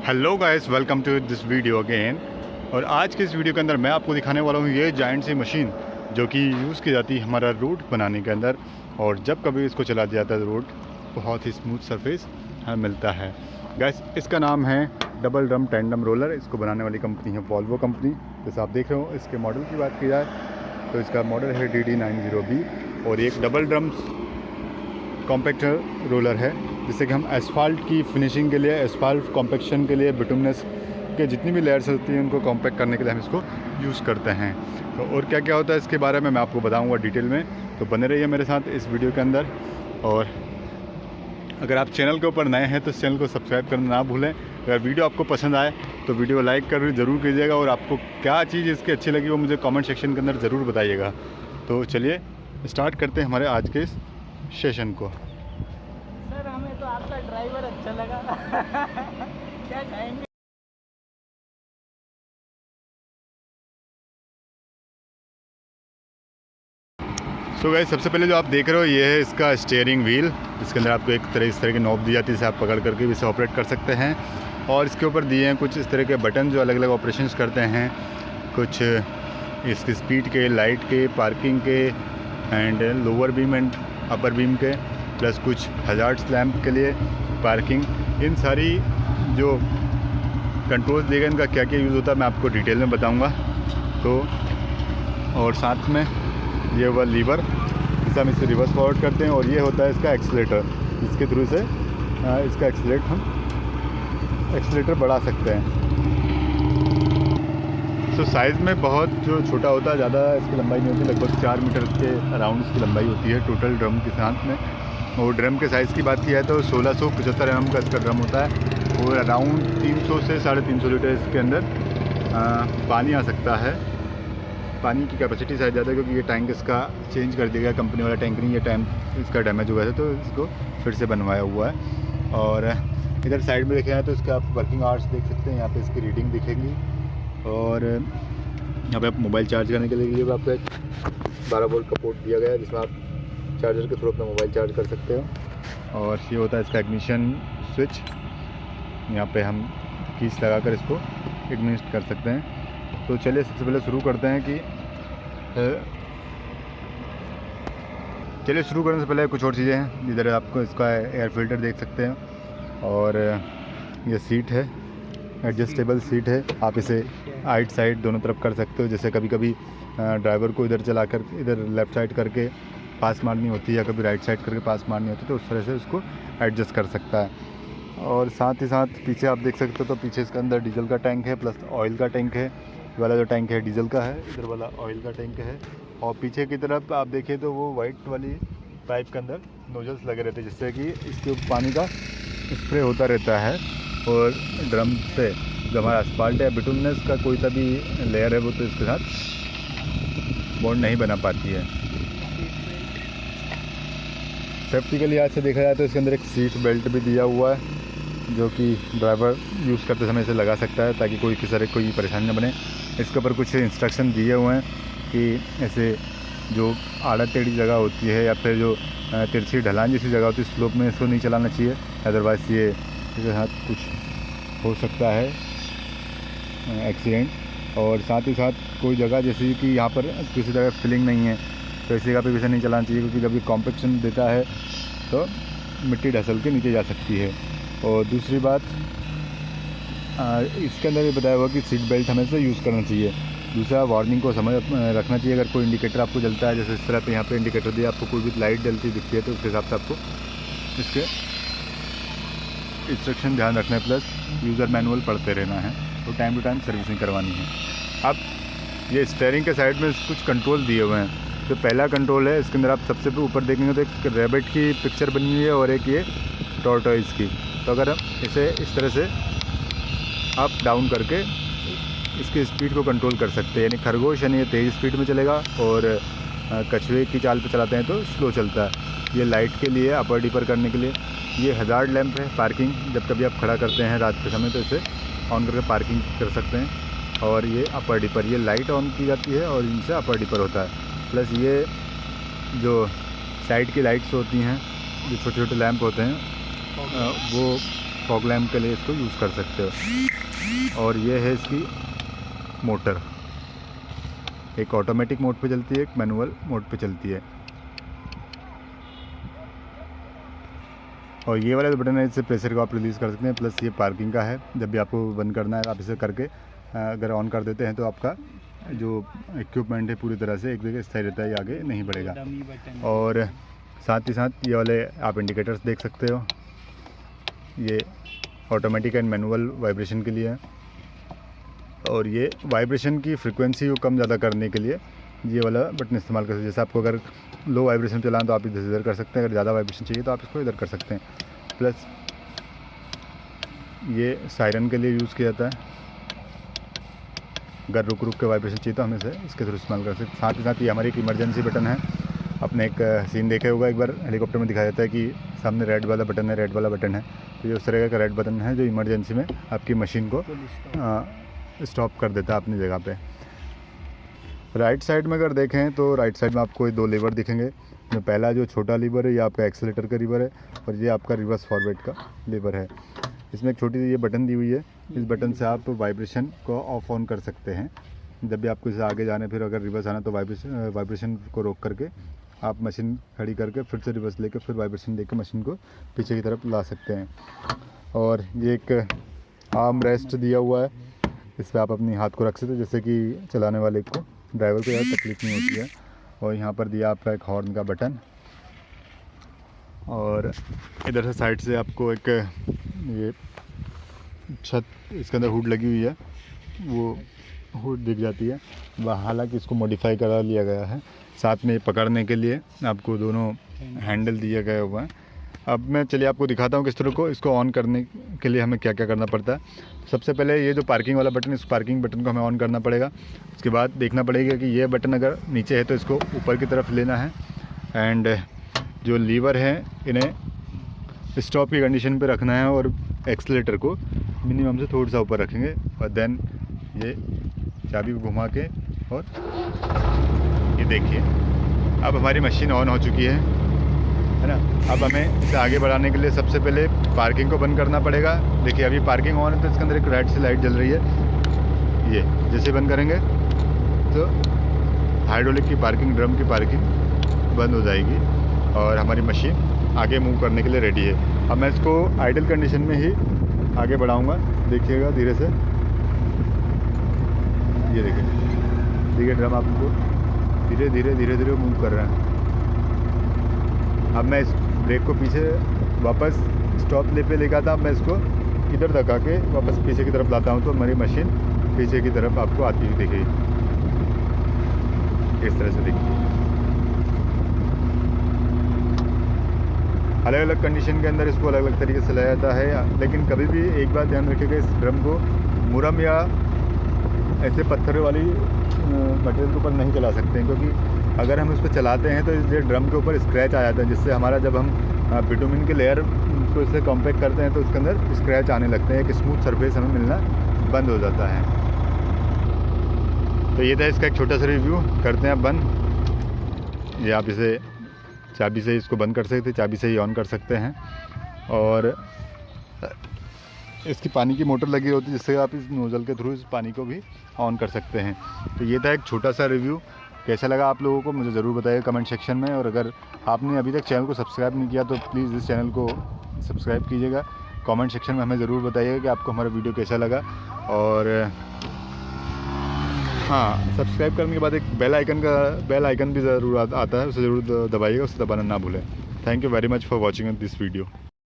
Hello guys, welcome to this video again. और आज के इस वीडियो के अंदर मैं आपको दिखाने वाला हूँ ये जायंट सी मशीन जो कि यूज़ की जाती है हमारा रोड बनाने के अंदर। और जब कभी इसको चला दिया जाता है रोड बहुत ही स्मूथ सरफेस हमें मिलता है। गाइस, इसका नाम है डबल ड्रम टैंडम रोलर। इसको बनाने वाली कंपनी है वॉल्वो कंपनी। जैसे आप देख रहे हो, इसके मॉडल की बात की जाए तो इसका मॉडल है DD90B और ये एक डबल ड्रम कॉम्पैक्टर रोलर है, जिससे कि हम एसफाल्ट की फिनिशिंग के लिए, एसफाल्ट कॉम्पैक्शन के लिए, बिटुमिनस के जितनी भी लेयर्स होती हैं उनको कॉम्पैक्ट करने के लिए हम इसको यूज़ करते हैं। तो और क्या क्या होता है इसके बारे में मैं आपको बताऊंगा डिटेल में, तो बने रहिए मेरे साथ इस वीडियो के अंदर। और अगर आप चैनल के ऊपर नए हैं तो इस चैनल को सब्सक्राइब करना ना भूलें। अगर वीडियो आपको पसंद आए तो वीडियो लाइक कर ज़रूर कीजिएगा, और आपको क्या चीज़ इसकी अच्छी लगी वो मुझे कमेंट सेक्शन के अंदर ज़रूर बताइएगा। तो चलिए स्टार्ट करते हैं हमारे आज के इस सेशन को। सर, हमें तो आपका ड्राइवर अच्छा लगा। क्या कहेंगे? सो गाइस, सबसे पहले जो आप देख रहे हो ये है इसका स्टीयरिंग व्हील। इसके अंदर आपको इस तरह की नॉब दी जाती है, जिसे आप पकड़ करके भी इसे ऑपरेट कर सकते हैं। और इसके ऊपर दिए हैं कुछ इस तरह के बटन जो अलग अलग ऑपरेशंस करते हैं, कुछ इसकी स्पीड के, लाइट के, पार्किंग के and lower beam and upper beam के, प्लस कुछ हजार्ड्स लैंप के लिए, पार्किंग। इन सारी जो कंट्रोल्स दिए गए इनका क्या क्या यूज़ होता है मैं आपको डिटेल में बताऊंगा। तो और साथ में ये हुआ लीवर, जिससे हम इसे रिवर्स फॉरवर्ड करते हैं, और ये होता है इसका एक्सीलेटर, जिसके थ्रू से इसका एक्सीलेटर बढ़ा सकते हैं। तो साइज़ में बहुत जो छोटा होता है, ज़्यादा इसकी लंबाई नहीं होती, लगभग 4 मीटर के अराउंड इसकी लंबाई होती है टोटल ड्रम के साथ में। और ड्रम के साइज़ की बात की जाए तो 1675 mm का इसका ड्रम होता है, और अराउंड 300 से 350 लीटर इसके अंदर पानी आ सकता है। पानी की कैपेसिटी शायद ज़्यादा है, क्योंकि ये टैंक इसका चेंज कर दिया गया, कंपनी वाला टैंक नहीं, ये टैंक इसका डैमेज हुआ है तो इसको फिर से बनवाया हुआ है। और इधर साइड में देखे जाए तो इसका आप वर्किंग आवर्स देख सकते हैं, यहाँ पे इसकी रीडिंग दिखेगी। और यहाँ पे आप मोबाइल चार्ज करने के लिए आपको एक 12 वोल्ट का पोर्ट दिया गया है, जिसमें आप चार्जर के थ्रू अपना मोबाइल चार्ज कर सकते हो। और ये होता है इसका इग्निशन स्विच, यहाँ पे हम कीज लगाकर इसको इग्निट कर सकते हैं। तो चलिए सबसे पहले शुरू करते हैं कि शुरू करने से पहले कुछ और चीज़ें हैं। इधर आपको इसका एयर फिल्टर देख सकते हैं, और ये सीट है, एडजस्टेबल सीट है। आप इसे आइट साइड दोनों तरफ कर सकते हो, जैसे कभी कभी ड्राइवर को इधर चलाकर इधर लेफ़्ट साइड करके पास मारनी होती है, या कभी राइट साइड करके पास मारनी होती है, तो उस तरह से उसको एडजस्ट कर सकता है। और साथ ही साथ पीछे आप देख सकते हो, तो पीछे इसके अंदर डीजल का टैंक है, प्लस ऑयल का टैंक है। वाला जो टैंक है डीजल का है, इधर वाला ऑयल का टैंक है। और पीछे की तरफ आप देखें तो वो वाइट वाली पाइप के अंदर नोजल्स लगे रहते हैं, जिससे कि इसके पानी का स्प्रे होता रहता है। और ड्रम से जो हमारा एस्फाल्ट है, बिटुमिनस का कोई सा भी लेयर है, वो तो इसके साथ बॉन्ड नहीं बना पाती है। सेफ्टी के लिहाज से देखा जाए तो इसके अंदर एक सीट बेल्ट भी दिया हुआ है, जो कि ड्राइवर यूज़ करते समय इसे लगा सकता है, ताकि कोई किसी तरह कोई परेशानी न बने। इसके ऊपर कुछ इंस्ट्रक्शन दिए हुए हैं कि ऐसे जो आड़ा टेढ़ी जगह होती है, या फिर जो तिरछी ढलान जैसी जगह होती है, स्लोप में इसको नहीं चलाना चाहिए, अदरवाइज़ ये इसके साथ कुछ हो सकता है एक्सीडेंट। और साथ ही साथ कोई जगह जैसे कि यहाँ पर किसी जगह फिलिंग नहीं है, तो ऐसी जगह पर भी इसे नहीं चलाना चाहिए, क्योंकि जब ये कॉम्पैक्शन देता है तो मिट्टी ढसल के नीचे जा सकती है। और दूसरी बात, इसके अंदर ये बताया हुआ कि सीट बेल्ट हमेशा यूज़ करना चाहिए। दूसरा, वार्निंग को समझ रखना चाहिए। अगर कोई इंडिकेटर आपको जलता है, जैसे इस तरह पे यहाँ पे इंडिकेटर दिया, आपको कोई भी लाइट जलती दिखती है, तो उसके हिसाब से आपको इसके इंस्ट्रक्शन ध्यान रखना है, प्लस यूज़र मैनुअल पढ़ते रहना है, तो टाइम टू टाइम सर्विसिंग करवानी है। अब ये स्टीयरिंग के साइड में कुछ कंट्रोल दिए हुए हैं। तो पहला कंट्रोल है, इसके अंदर आप सबसे ऊपर देखेंगे तो एक रैबिट की पिक्चर बनी हुई है, और एक ये टॉर्टोइज की। तो अगर इसे इस तरह से अप डाउन करके इसकी स्पीड को कंट्रोल कर सकते हैं, यानी खरगोश यानी ये तेज़ स्पीड में चलेगा, और कछुए की चाल पे चलाते हैं तो स्लो चलता है। ये लाइट के लिए, अपर डिपर करने के लिए। ये हज़ार्ड लैंप है, पार्किंग, जब कभी आप खड़ा करते हैं रात के समय तो इसे ऑन करके पार्किंग कर सकते हैं। और ये अपर डिपर, ये लाइट ऑन की जाती है और इनसे अपर डिपर होता है। प्लस ये जो साइड की लाइट्स होती हैं, जो छोटे छोटे लैंप होते हैं, वो फॉग लैम्प के लिए इसको यूज़ कर सकते हो। और ये है इसकी मोटर, एक ऑटोमेटिक मोड पे चलती है, एक मैनुअल मोड पे चलती है। और ये वाला जो बटन है इससे प्रेशर को आप रिलीज़ कर सकते हैं। प्लस ये पार्किंग का है, जब भी आपको बंद करना है आप इसे करके अगर ऑन कर देते हैं तो आपका जो इक्विपमेंट है पूरी तरह से एक जगह स्थायी रहता है, ये आगे नहीं बढ़ेगा। और साथ ही साथ ये वाले आप इंडिकेटर्स देख सकते हो, ये ऑटोमेटिक एंड मैनुअल वाइब्रेशन के लिए है। और ये वाइब्रेशन की फ्रीक्वेंसी को कम ज़्यादा करने के लिए ये वाला बटन इस्तेमाल कर सकते हैं। जैसे आपको अगर लो वाइब्रेशन चलाना तो आप इधर कर सकते हैं, अगर ज़्यादा वाइब्रेशन चाहिए तो आप इसको इधर कर सकते हैं। प्लस ये सायरन के लिए यूज़ किया जाता है, अगर रुक के वाइब्रेशन चाहिए तो हम इसे इसके थ्रू इस्तेमाल कर सकते हैं। साथ ही साथ ये हमारी एक इमरजेंसी बटन है। आपने एक सीन देखा होगा, एक बार हेलीकॉप्टर में दिखाया जाता है कि सामने रेड वाला बटन है, रेड वाला बटन है, तो ये उस तरह का रेड बटन है जो इमरजेंसी में आपकी मशीन को स्टॉप कर देता है अपनी जगह पे। राइट साइड में अगर देखें तो राइट साइड में आपको 2 लीवर दिखेंगे। जो पहला जो छोटा लीवर है ये आपका एक्सीलेटर का लीवर है, और ये आपका रिवर्स फॉरवर्ड का लीवर है। इसमें एक छोटी सी ये बटन दी हुई है, इस बटन से आप वाइब्रेशन को ऑफ ऑन कर सकते हैं। जब भी आपको इसे आगे जाना फिर अगर रिवर्स आना तो वाइब्रेशन को रोक करके आप मशीन खड़ी करके फिर से रिवर्स लेके फिर वाइब्रेशन लेके मशीन को पीछे की तरफ ला सकते हैं। और ये एक आर्म रेस्ट दिया हुआ है, इस पर आप अपनी हाथ को रख सकते हैं जिससे कि चलाने वाले को, ड्राइवर को ज़्यादा तकलीफ नहीं होती है। और यहाँ पर दिया आपका एक हॉर्न का बटन, और इधर से साइड से आपको एक ये छत, इसके अंदर हुड लगी हुई है, वो हुड दिख जाती है। वह हालांकि इसको मॉडिफाई करा लिया गया है। साथ में पकड़ने के लिए आपको दोनों हैंडल दिया गया हुआ है। अब मैं चलिए आपको दिखाता हूँ किस तरह को इसको ऑन करने के लिए हमें क्या क्या करना पड़ता है। सबसे पहले ये जो पार्किंग वाला बटन है, इस पार्किंग बटन को हमें ऑन करना पड़ेगा। उसके बाद देखना पड़ेगा कि ये बटन अगर नीचे है तो इसको ऊपर की तरफ लेना है, एंड जो लीवर है इन्हें स्टॉप की कंडीशन पे रखना है, और एक्सीलेटर को मिनिमम से थोड़ा सा ऊपर रखेंगे, और देन ये चाबी को घुमा के, और ये देखिए अब हमारी मशीन ऑन हो चुकी है ना। अब हमें इसे आगे बढ़ाने के लिए सबसे पहले पार्किंग को बंद करना पड़ेगा। देखिए अभी पार्किंग ऑन है तो इसके अंदर एक रेड सी लाइट जल रही है। ये जैसे बंद करेंगे तो हाइड्रोलिक की पार्किंग, ड्रम की पार्किंग बंद हो जाएगी और हमारी मशीन आगे मूव करने के लिए रेडी है। अब मैं इसको आइडल कंडीशन में ही आगे बढ़ाऊंगा, देखिएगा धीरे से। ये देखिए ड्रम आपको धीरे धीरे मूव कर रहा है। अब मैं इस ब्रेक को पीछे वापस स्टॉप ले पे लेकर आता हूँ, मैं इसको इधर तक आके वापस पीछे की तरफ लाता हूँ तो हमारी मशीन पीछे की तरफ आपको आती हुई दिखेगी, इस तरह से दिखेगी। अलग अलग कंडीशन के अंदर इसको अलग अलग तरीके से लाया जाता है, लेकिन कभी भी एक बात ध्यान रखिएगा, इस ड्रम को मुरम या ऐसे पत्थर वाली मटेरियल के ऊपर नहीं चला सकते हैं, क्योंकि अगर हम इसको चलाते हैं तो इस ड्रम के ऊपर स्क्रैच आ जाता है, जिससे हमारा जब हम बिटुमिन के लेयर को इससे कॉम्पैक्ट करते हैं तो उसके अंदर स्क्रैच आने लगते हैं, एक स्मूथ सरफेस हमें मिलना बंद हो जाता है। तो ये था इसका एक छोटा सा रिव्यू। करते हैं अब बंद। ये आप इसे चाबी से इसको बंद कर सकते हैं, चाबी से ही ऑन कर सकते हैं, और इसकी पानी की मोटर लगी होती है जिससे आप इस नोज़ल के थ्रू इस पानी को भी ऑन कर सकते हैं। तो ये था एक छोटा सा रिव्यू। कैसा लगा आप लोगों को मुझे ज़रूर बताइए कमेंट सेक्शन में, और अगर आपने अभी तक चैनल को सब्सक्राइब नहीं किया तो प्लीज़ इस चैनल को सब्सक्राइब कीजिएगा। कमेंट सेक्शन में हमें ज़रूर बताइएगा कि आपको हमारा वीडियो कैसा लगा। और हाँ, सब्सक्राइब करने के बाद एक बेल आइकन भी ज़रूर आता है, उसे ज़रूर दबाइएगा, उसे दबाना ना भूलें। Thank you very much for watching this video.